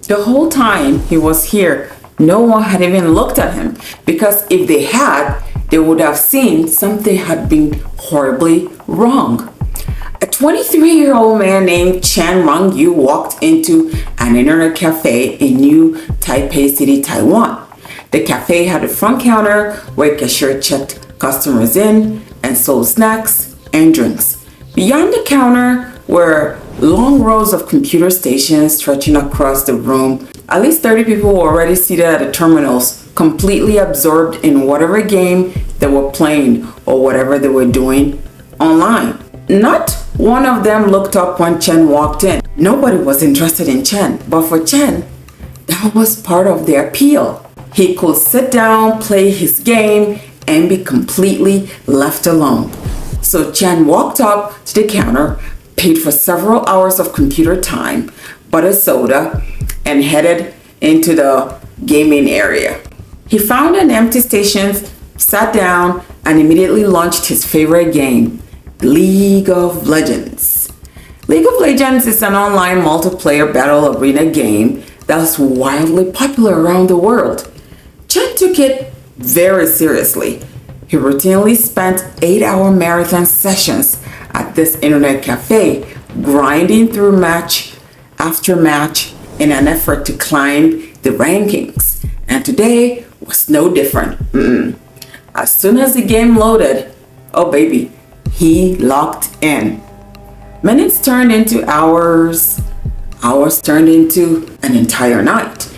The whole time he was here, no one had even looked at him, because if they had, they would have seen something had been horribly wrong. A 23-year-old man named Chen Rong-yu walked into an internet cafe in New Taipei City, Taiwan. The cafe had a front counter where a cashier checked customers in and sold snacks and drinks. Beyond the counter were long rows of computer stations stretching across the room. At least 30 people were already seated at the terminals, completely absorbed in whatever game they were playing or whatever they were doing online. Not one of them looked up when Chen walked in. Nobody was interested in Chen, but for Chen, that was part of the appeal. He could sit down, play his game, and be completely left alone. So Chen walked up to the counter, paid for several hours of computer time, bought a soda, and headed into the gaming area. He found an empty station, sat down, and immediately launched his favorite game, League of Legends. League of Legends is an online multiplayer battle arena game that's wildly popular around the world. Chen took it very seriously. He routinely spent 8-hour marathon sessions at this internet cafe, grinding through match after match in an effort to climb the rankings. And today was no different. As soon as the game loaded, oh baby, he locked in. Minutes turned into hours, hours turned into an entire night.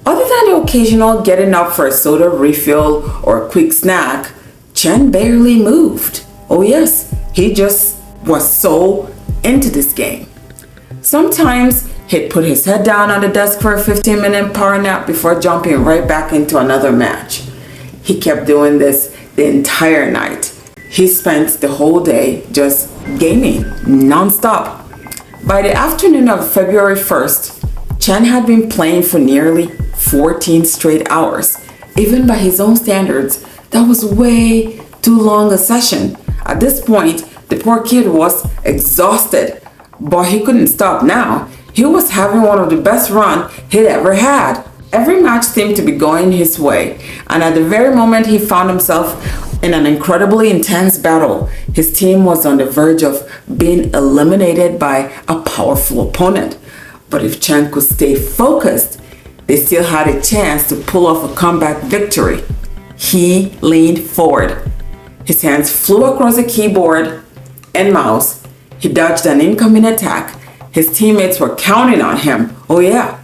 Other than the occasional getting up for a soda refill or a quick snack, Chen barely moved. Oh yes, he just was so into this game. Sometimes he'd put his head down on the desk for a 15-minute power nap before jumping right back into another match. He kept doing this the entire night. He spent the whole day just gaming non-stop. By the afternoon of February 1st, Chen had been playing for nearly 14 straight hours. Even by his own standards, that was way too long a session. At this point, the poor kid was exhausted, but he couldn't stop now. He was having one of the best runs he'd ever had. Every match seemed to be going his way, and at the very moment he found himself in an incredibly intense battle, his team was on the verge of being eliminated by a powerful opponent. But if Chen could stay focused, they still had a chance to pull off a comeback victory. He leaned forward. His hands flew across the keyboard and mouse. He dodged an incoming attack. His teammates were counting on him. Oh yeah.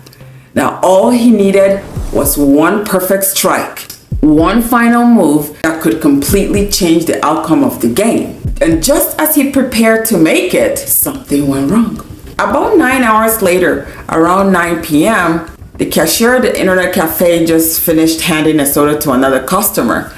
Now all he needed was one perfect strike, one final move that could completely change the outcome of the game. And just as he prepared to make it, something went wrong. About 9 hours later, around 9 p.m., the cashier at the internet cafe just finished handing a soda to another customer.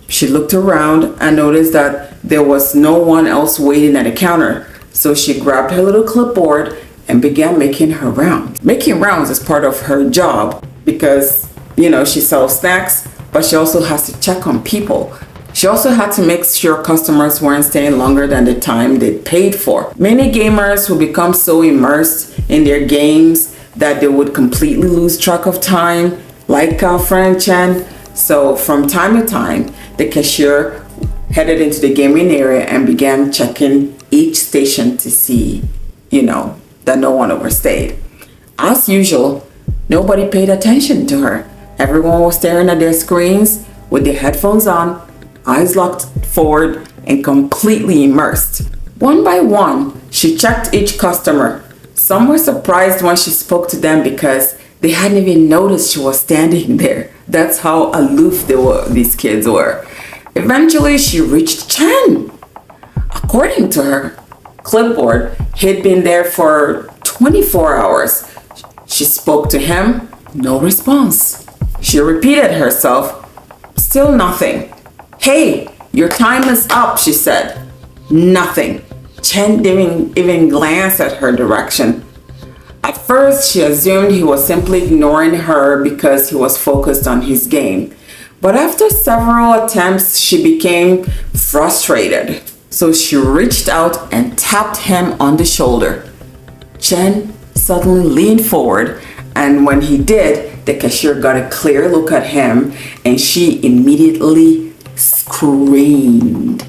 She looked around and noticed that there was no one else waiting at the counter. So she grabbed her little clipboard and began making her rounds. Making rounds is part of her job because, she sells snacks, but she also has to check on people. She also had to make sure customers weren't staying longer than the time they paid for. Many gamers will become so immersed in their games that they would completely lose track of time, like our friend Chen. So from time to time, the cashier headed into the gaming area and began checking each station to see, that no one overstayed. As usual, nobody paid attention to her. Everyone was staring at their screens with their headphones on, eyes locked forward, and completely immersed. One by one, she checked each customer. Some were surprised when she spoke to them because they hadn't even noticed she was standing there. That's how aloof these kids were. Eventually, she reached Chen. According to her clipboard, he'd been there for 24 hours. She spoke to him, no response. She repeated herself, still nothing. Hey, your time is up, she said. Nothing. Chen didn't even glance at her direction. At first, she assumed he was simply ignoring her because he was focused on his game. But after several attempts, she became frustrated. So she reached out and tapped him on the shoulder. Chen suddenly leaned forward And when he did, the cashier got a clear look at him and she immediately screamed.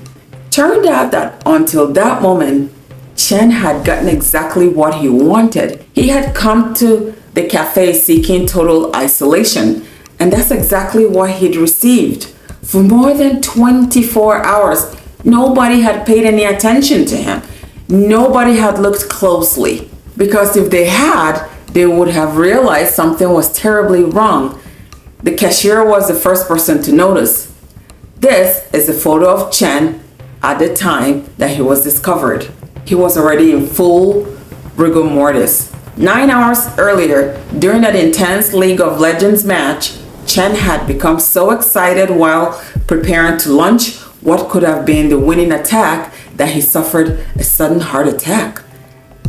Turned out that until that moment, Chen had gotten exactly what he wanted. He had come to the cafe seeking total isolation, and that's exactly what he'd received. For more than 24 hours, nobody had paid any attention to him. Nobody had looked closely, because if they had, they would have realized something was terribly wrong. The cashier was the first person to notice. This is a photo of Chen at the time that he was discovered. He was already in full rigor mortis. 9 hours earlier, during that intense League of Legends match, Chen had become so excited while preparing to launch what could have been the winning attack that he suffered a sudden heart attack.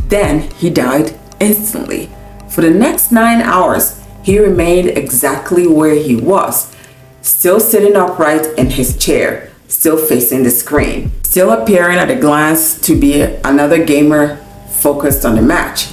Then he died instantly. For the next 9 hours, he remained exactly where he was, still sitting upright in his chair, still facing the screen, still appearing at a glance to be another gamer focused on the match.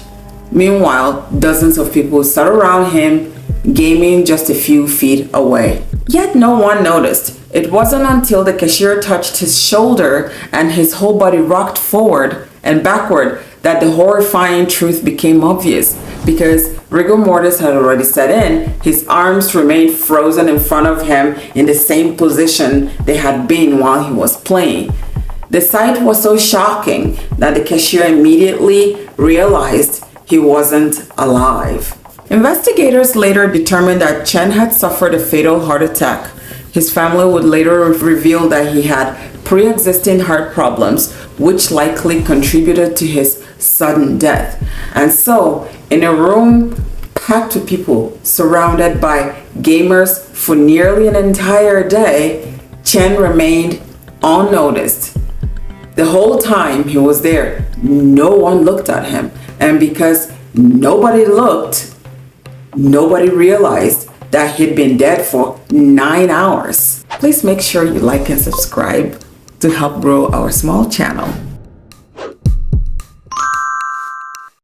Meanwhile, dozens of people sat around him, gaming just a few feet away. Yet no one noticed. It wasn't until the cashier touched his shoulder and his whole body rocked forward and backward that the horrifying truth became obvious. Because rigor mortis had already set in, his arms remained frozen in front of him in the same position they had been while he was playing. The sight was so shocking that the cashier immediately realized he wasn't alive. Investigators later determined that Chen had suffered a fatal heart attack. His family would later reveal that he had pre-existing heart problems, which likely contributed to his sudden death. And so, in a room packed with people surrounded by gamers for nearly an entire day, Chen remained unnoticed. The whole time he was there, no one looked at him. And because nobody looked, nobody realized that he'd been dead for 9 hours. Please make sure you like and subscribe to help grow our small channel.